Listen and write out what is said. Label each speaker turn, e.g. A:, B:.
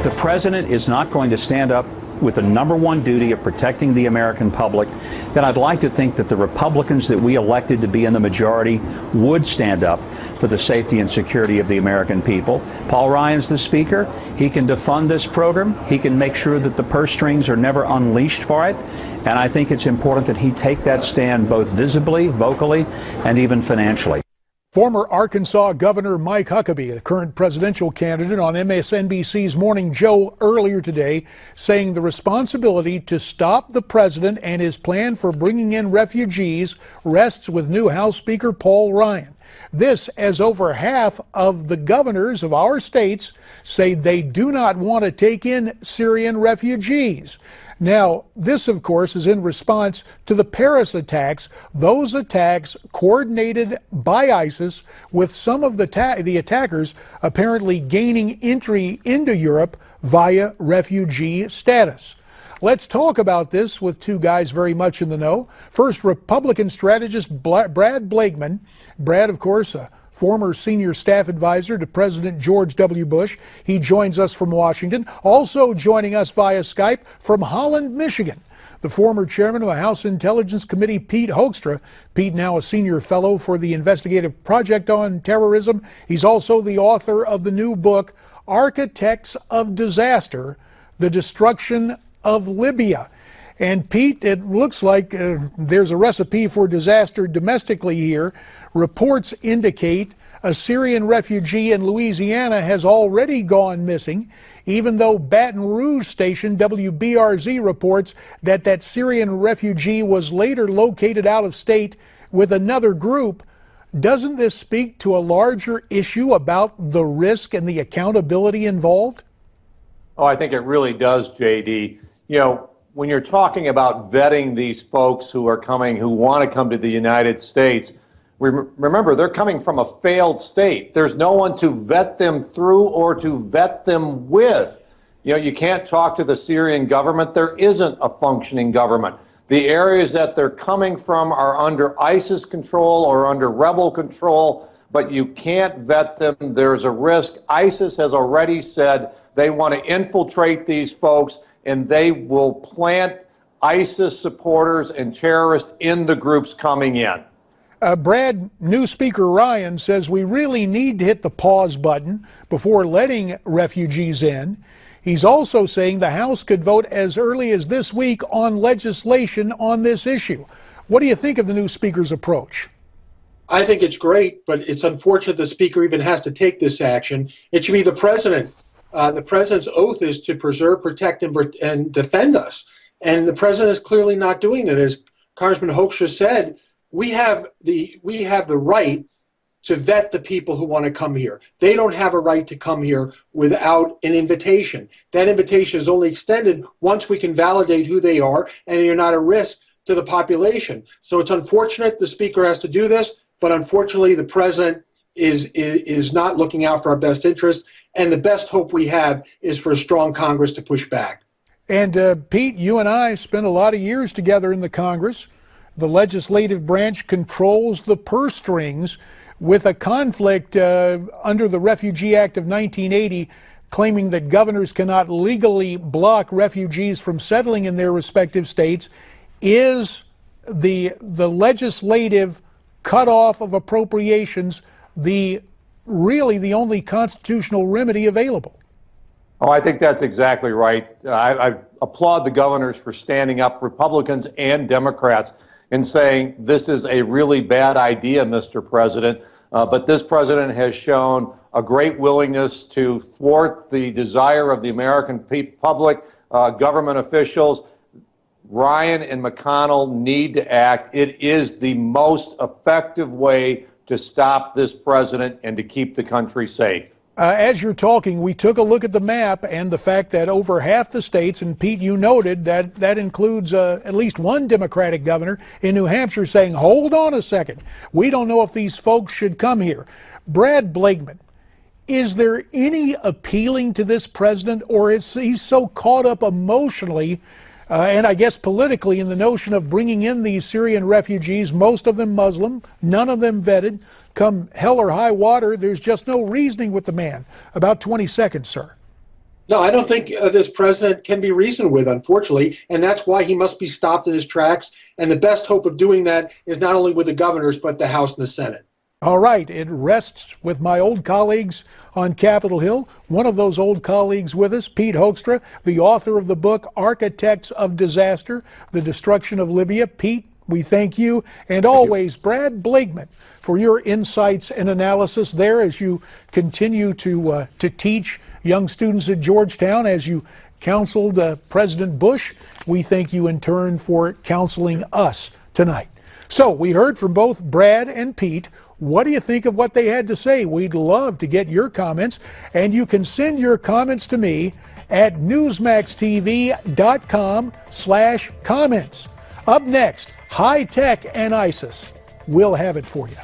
A: If the president is not going to stand up with the number one duty of protecting the American public, then I'd like to think that the Republicans that we elected to be in the majority would stand up for the safety and security of the American people. Paul Ryan's the Speaker. He can defund this program. He can make sure that the purse strings are never unleashed for it. And I think it's important that he take that stand both visibly, vocally, and even financially.
B: Former Arkansas Governor Mike Huckabee, the current presidential candidate, on MSNBC's Morning Joe earlier today, saying the responsibility to stop the president and his plan for bringing in refugees rests with new House Speaker Paul Ryan. This as over half of the governors of our states say they do not want to take in Syrian refugees. Now, this, of course, is in response to the Paris attacks, those attacks coordinated by ISIS, with some of the attackers apparently gaining entry into Europe via refugee status. Let's talk about this with two guys very much in the know. First, Republican strategist Brad Blakeman. Brad, of course, a former senior staff advisor to President George W. Bush. He joins us from Washington. Also joining us via Skype from Holland, Michigan, the former chairman of the House Intelligence Committee, Pete Hoekstra. Pete, now a senior fellow for the Investigative Project on Terrorism. He's also the author of the new book, Architects of Disaster, The Destruction of Libya. And Pete, it looks like there's a recipe for disaster domestically here. Reports indicate a Syrian refugee in Louisiana has already gone missing, even though Baton Rouge station WBRZ reports that that Syrian refugee was later located out of state with another group. Doesn't this speak to a larger issue about the risk and the accountability involved?
C: Oh, I think it really does, JD. You know, when you're talking about vetting these folks who are coming, who want to come to the United States, remember, they're coming from a failed state. There's no one to vet them through or to vet them with. You know, you can't talk to the Syrian government. There isn't a functioning government. The areas that they're coming from are under ISIS control or under rebel control, but you can't vet them. There's a risk. ISIS has already said they want to infiltrate these folks, and they will plant ISIS supporters and terrorists in the groups coming in.
B: Brad, new Speaker Ryan says we really need to hit the pause button before letting refugees in. He's also saying the House could vote as early as this week on legislation on this issue. What do you think of the new Speaker's approach?
D: I think it's great, but it's unfortunate the Speaker even has to take this action. It should be the President. The President's oath is to preserve, protect, and defend us. And the President is clearly not doing it. As Congressman Hoekstra said, we have the right to vet the people who want to come here. They don't have a right to come here without an invitation. That invitation is only extended once we can validate who they are and you're not a risk to the population. So it's unfortunate the Speaker has to do this, but unfortunately the President is not looking out for our best interest, and the best hope we have is for a strong Congress to push back.
B: And Pete, you and I spent a lot of years together in the Congress. The legislative branch controls the purse strings, with a conflict under the Refugee Act of 1980 claiming that governors cannot legally block refugees from settling in their respective states. Is the legislative cutoff of appropriations really the only constitutional remedy available?
C: Oh, I think that's exactly right. I applaud the governors for standing up, Republicans and Democrats, and saying this is a really bad idea, Mr. President. But this president has shown a great willingness to thwart the desire of the American public, government officials. Ryan and McConnell need to act. It is the most effective way to stop this president and to keep the country safe.
B: As you're talking, we took a look at the map and the fact that over half the states, and Pete, you noted that includes at least one Democratic governor in New Hampshire saying, hold on a second, we don't know if these folks should come here. Brad Blakeman, is there any appealing to this president, or is he so caught up emotionally and I guess politically in the notion of bringing in these Syrian refugees, most of them Muslim, none of them vetted, come hell or high water, there's just no reasoning with the man? About 20 seconds, sir.
D: No, I don't think this president can be reasoned with, unfortunately, and that's why he must be stopped in his tracks. And the best hope of doing that is not only with the governors, but the House and the Senate.
B: All right, it rests with my old colleagues on Capitol Hill. One of those old colleagues with us, Pete Hoekstra, the author of the book Architects of Disaster, The Destruction of Libya. Pete, we thank you. And always, Brad Blakeman, for your insights and analysis there as you continue to teach young students at Georgetown, as you counseled President Bush. We thank you in turn for counseling us tonight. So we heard from both Brad and Pete. What do you think of what they had to say? We'd love to get your comments, and you can send your comments to me at newsmaxtv.com/comments. Up next, high tech and ISIS. We'll have it for you.